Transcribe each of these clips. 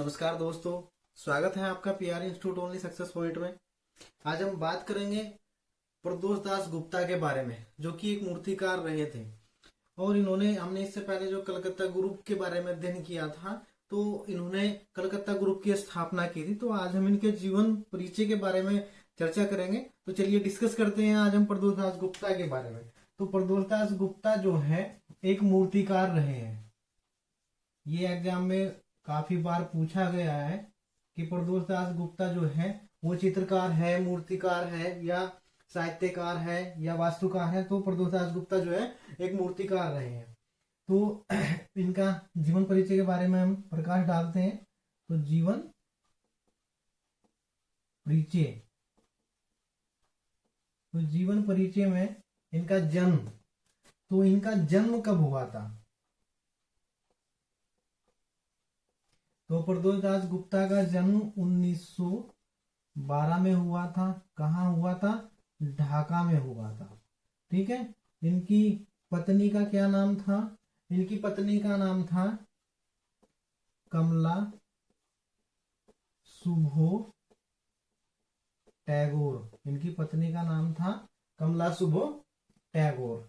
नमस्कार दोस्तों, स्वागत है आपका PR institute only success point में। आज हम बात करेंगे प्रदोष दास गुप्ता के बारे में, जो कि एक मूर्तिकार रहे थे। और हमने इससे पहले जो कलकत्ता ग्रुप के बारे में अध्ययन किया था, तो इन्होंने कलकत्ता ग्रुप की स्थापना की थी। तो आज हम इनके जीवन परिचय के बारे में चर्चा करेंगे। तो चलिए डिस्कस करते हैं आज हम प्रदोष दास गुप्ता के बारे में। तो प्रदोष दास गुप्ता जो है एक मूर्तिकार रहे हैं। ये एग्जाम में काफी बार पूछा गया है कि प्रदोष दास गुप्ता जो है वो चित्रकार है, मूर्तिकार है, या साहित्यकार है, या वास्तुकार है। तो प्रदोष दास गुप्ता जो है एक मूर्तिकार रहे हैं। तो इनका जीवन परिचय के बारे में हम प्रकाश डालते हैं। तो जीवन परिचय, तो जीवन परिचय में इनका जन्म, तो इनका जन्म कब हुआ था? तो प्रदोष दास गुप्ता का जन्म 1912 में हुआ था। कहाँ हुआ था? ढाका में हुआ था। ठीक है। इनकी पत्नी का क्या नाम था? इनकी पत्नी का नाम था कमला सुभो टैगोर। इनकी पत्नी का नाम था कमला सुभो टैगोर।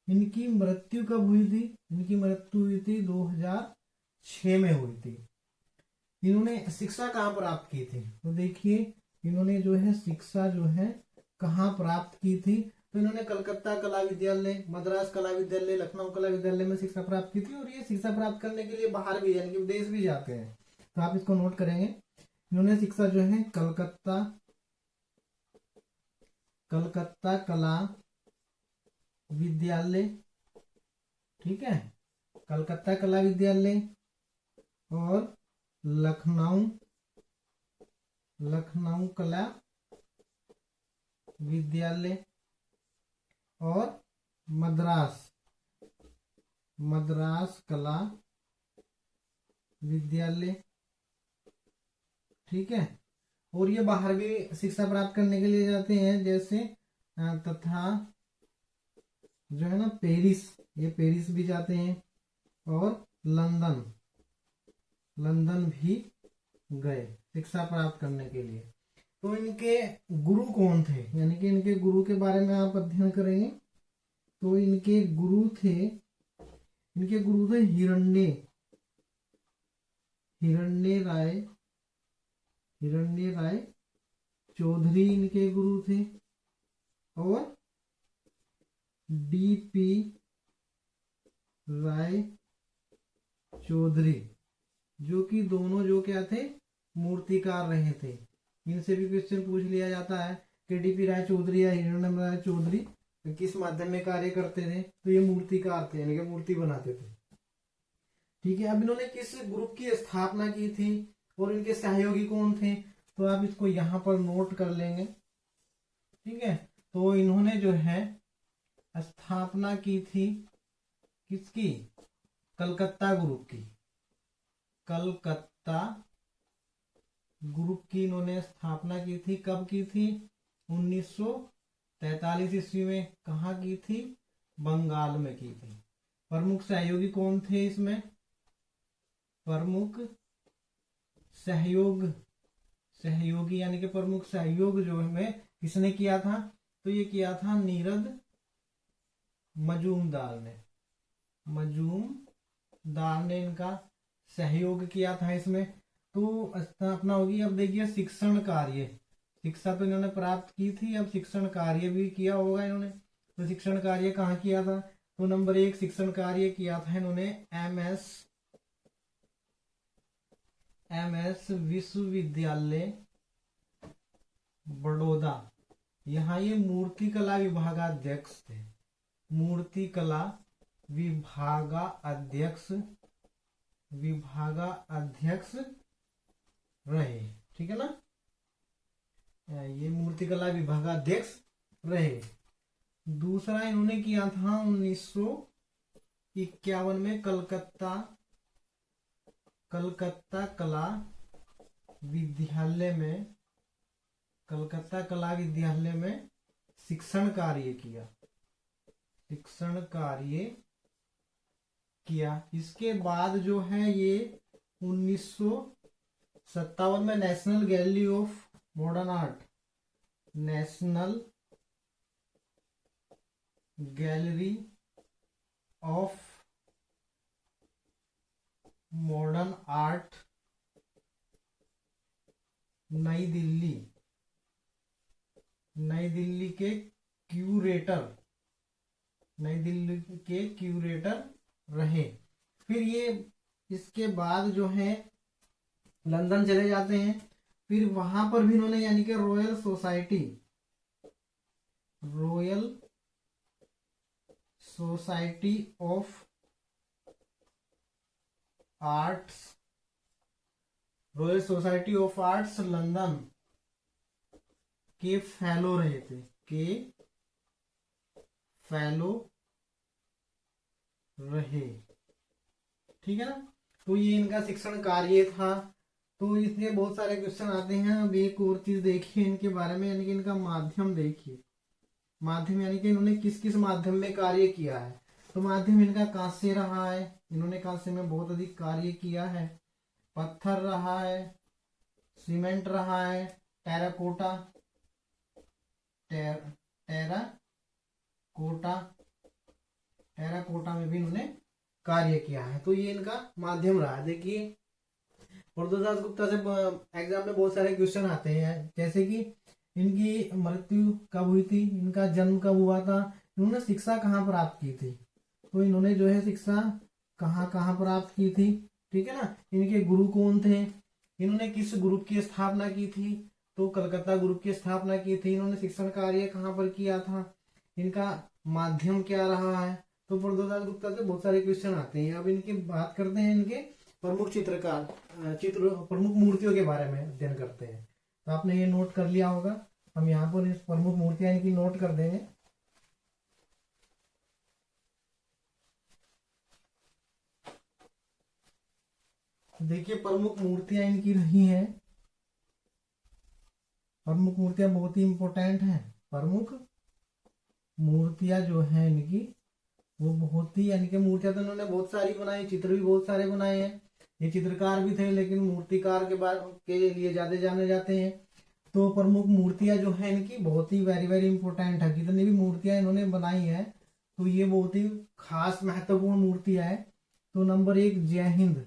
इनकी मृत्यु कब हुई थी? इनकी मृत्यु हुई थी 2006 में हुई थी। इन्होंने शिक्षा कहाँ प्राप्त की थी? तो देखिए, इन्होंने जो है शिक्षा जो है कहाँ प्राप्त की थी? तो इन्होंने कलकत्ता कला विद्यालय, मद्रास कला विद्यालय, लखनऊ कला विद्यालय में शिक्षा प्राप्त की थी। और ये शिक्षा प्राप्त करने के लिए बाहर भी यानी कि विदेश भी जाते हैं। तो आप इसको नोट करेंगे। इन्होंने शिक्षा जो है कलकत्ता कला विद्यालय, ठीक है, कलकत्ता कला विद्यालय और लखनऊ कला विद्यालय और मद्रास कला विद्यालय, ठीक है। और ये बाहर भी शिक्षा प्राप्त करने के लिए जाते हैं, जैसे तथा जो है ना पेरिस, ये पेरिस भी जाते हैं और लंदन भी गए शिक्षा प्राप्त करने के लिए। तो इनके गुरु कौन थे, यानी कि इनके गुरु के बारे में आप अध्ययन करेंगे। तो इनके गुरु थे हिरण्य राय चौधरी इनके गुरु थे, और डीपी राय चौधरी, जो कि दोनों जो क्या थे, मूर्तिकार रहे थे। इनसे भी क्वेश्चन पूछ लिया जाता है कि डीपी राय चौधरी या हिरण्य राय चौधरी किस माध्यम में कार्य करते थे? तो ये मूर्तिकार थे, यानी कि मूर्ति बनाते थे। ठीक है। अब इन्होंने किस ग्रुप की स्थापना की थी और इनके सहयोगी कौन थे? तो आप इसको यहाँ पर नोट कर लेंगे। ठीक है। तो इन्होंने जो है स्थापना की थी किसकी? कलकत्ता ग्रुप की। कलकत्ता ग्रुप की इन्होंने स्थापना की थी। कब की थी? 1943 ईस्वी में। कहाँ की थी? बंगाल में की थी। प्रमुख सहयोगी कौन थे इसमें? प्रमुख सहयोगी यानी कि प्रमुख सहयोग जो हमें किसने किया था? तो ये किया था नीरद मजूमदार ने इनका सहयोग किया था इसमें। तो स्थापना होगी। अब देखिए, शिक्षण कार्य, शिक्षा तो इन्होंने प्राप्त की थी, अब शिक्षण कार्य भी किया होगा इन्होंने। तो शिक्षण कार्य कहाँ किया था? तो नंबर 1 शिक्षण कार्य किया था इन्होंने एमएस विश्वविद्यालय बड़ौदा। यहाँ ये मूर्ति कला विभागाध्यक्ष थे। मूर्ति कला विभागाध्यक्ष रहे। ठीक है ना, ये मूर्ति कला विभागाध्यक्ष रहे। दूसरा इन्होंने किया था 1951 में कलकत्ता कला विद्यालय में शिक्षण कार्य किया। इसके बाद जो है ये 1957 में national gallery of modern art, national gallery of modern art नई दिल्ली, नई दिल्ली के क्यूरेटर, नई दिल्ली के क्यूरेटर रहे। फिर ये इसके बाद जो है लंदन चले जाते हैं। फिर वहां पर भी इन्होंने यानी कि royal society of arts, royal society of arts London के फेलो रहे थे, के फेलो रहे। ठीक है ना। तो ये इनका शिक्षण कार्य था। तो इसमें बहुत सारे क्वेश्चन आते हैं। अब एक और चीज देखिए इनके बारे में, यानी कि इनका माध्यम देखिए। माध्यम यानी कि इन्होंने किस किस माध्यम में कार्य किया है। तो माध्यम इनका कांस्य रहा है, इन्होंने कांस्य में बहुत अधिक कार्य किया है। पत्थर रहा है, सीमेंट रहा है, टेराकोटा में भी इन्होंने कार्य किया है। तो ये इनका माध्यम रहा है। देखिए प्रदोष गुप्ता से एग्जाम में बहुत सारे क्वेश्चन आते हैं, जैसे कि इनकी मृत्यु कब हुई थी, इनका जन्म कब हुआ था, इन्होंने शिक्षा कहाँ प्राप्त की थी। तो इन्होंने जो है शिक्षा कहाँ कहाँ प्राप्त की थी। ठीक है ना। इनके गुरु कौन थे, इन्होंने किस ग्रुप की स्थापना की थी। तो कलकत्ता ग्रुप की स्थापना की थी। इन्होंने शिक्षण कार्य कहाँ पर किया था, इनका माध्यम क्या रहा है। तो प्रदोष गुप्ता से बहुत सारे क्वेश्चन आते हैं। अब इनकी बात करते हैं, इनके प्रमुख प्रमुख मूर्तियों के बारे में अध्ययन करते हैं। तो आपने ये नोट कर लिया होगा। हम यहाँ पर इस प्रमुख मूर्तियां इनकी नोट कर देंगे। देखिए प्रमुख मूर्तियां इनकी रही हैं। प्रमुख मूर्तियां बहुत ही इंपॉर्टेंट हैं। प्रमुख मूर्तियां जो है इनकी वो बहुत ही, यानी कि मूर्तियां तो इन्होंने बहुत सारी बनाई, चित्र भी बहुत सारे बनाए हैं। ये चित्रकार भी थे, लेकिन मूर्तिकार के लिए ज्यादा जाने जाते हैं। तो प्रमुख मूर्तियां जो है इनकी बहुत ही वेरी वेरी इंपॉर्टेंट है। जितनी भी मूर्तियां इन्होंने बनाई है तो ये बहुत ही खास महत्वपूर्ण मूर्तियां है। तो नंबर 1 जय हिंद,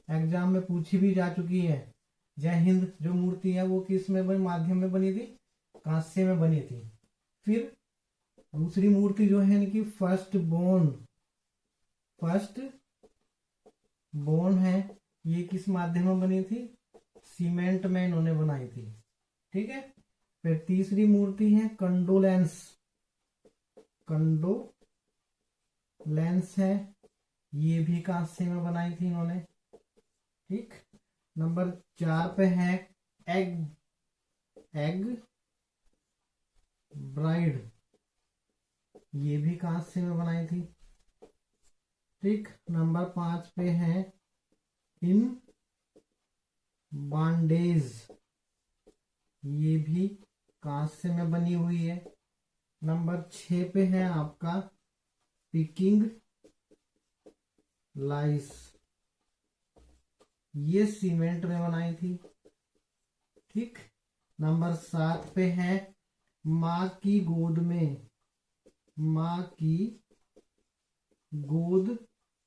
एग्जाम में पूछी भी जा चुकी है। जय हिंद जो मूर्ति है वो किस में बनी, माध्यम में बनी थी, कांस्य में बनी थी। फिर दूसरी मूर्ति जो है इनकी फर्स्ट बोन है, ये किस माध्यम में बनी थी, सीमेंट में इन्होंने बनाई थी। ठीक है। फिर तीसरी मूर्ति है कंडोलेंस है, ये भी कांस्य में बनाई थी इन्होंने। ठीक। नंबर 4 पे है एग ब्राइड, ये भी कांस्य में बनाई थी। ठीक। नंबर 5 पे है इन बांडेज, ये भी कांस्य में बनी हुई है। नंबर 6 पे है आपका पिकिंग लाइस, ये सीमेंट में बनाई थी। ठीक। नंबर 7 पे है माँ की गोद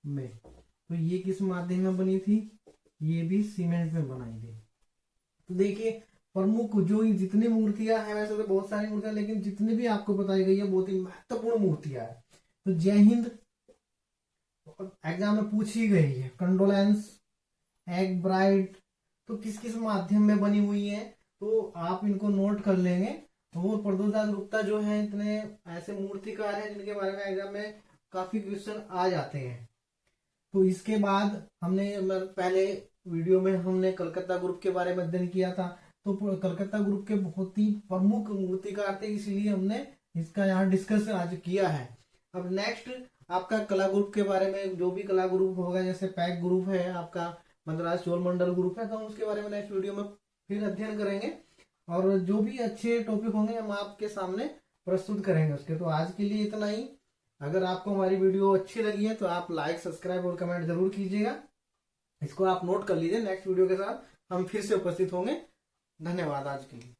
में, तो ये किस माध्यम में बनी थी, ये भी सीमेंट में बनाई थी। तो देखिए प्रमुख जो जितनी मूर्तियां हैं, वैसे तो बहुत सारी मूर्तियां, लेकिन जितनी भी आपको बताई गई है बहुत ही महत्वपूर्ण मूर्तियां है। तो जय हिंद एग्जाम में पूछी गई है। कंडोलेंस, एग ब्राइड, तो किस किस माध्यम में बनी हुई है, तो आप इनको नोट कर लेंगे। और प्रदोष गुप्ता जो है इतने ऐसे मूर्तिकार हैं जिनके बारे में एग्जाम में काफी क्वेश्चन आ जाते हैं। तो इसके बाद हमने पहले वीडियो में हमने कलकत्ता ग्रुप के बारे में अध्ययन किया था। तो कलकत्ता ग्रुप के बहुत ही प्रमुख मूर्तिकार थे, इसलिए हमने इसका यहाँ डिस्कस आज किया है। अब नेक्स्ट आपका कला ग्रुप के बारे में, जो भी कला ग्रुप होगा, जैसे पैक ग्रुप है आपका, मद्रास चोल मंडल ग्रुप है, तो हम उसके बारे में नेक्स्ट वीडियो में फिर अध्ययन करेंगे। और जो भी अच्छे टॉपिक होंगे हम आपके सामने प्रस्तुत करेंगे उसके। तो आज के लिए इतना ही। अगर आपको हमारी वीडियो अच्छी लगी है तो आप लाइक, सब्सक्राइब और कमेंट जरूर कीजिएगा। इसको आप नोट कर लीजिए। नेक्स्ट वीडियो के साथ हम फिर से उपस्थित होंगे। धन्यवाद आज के लिए।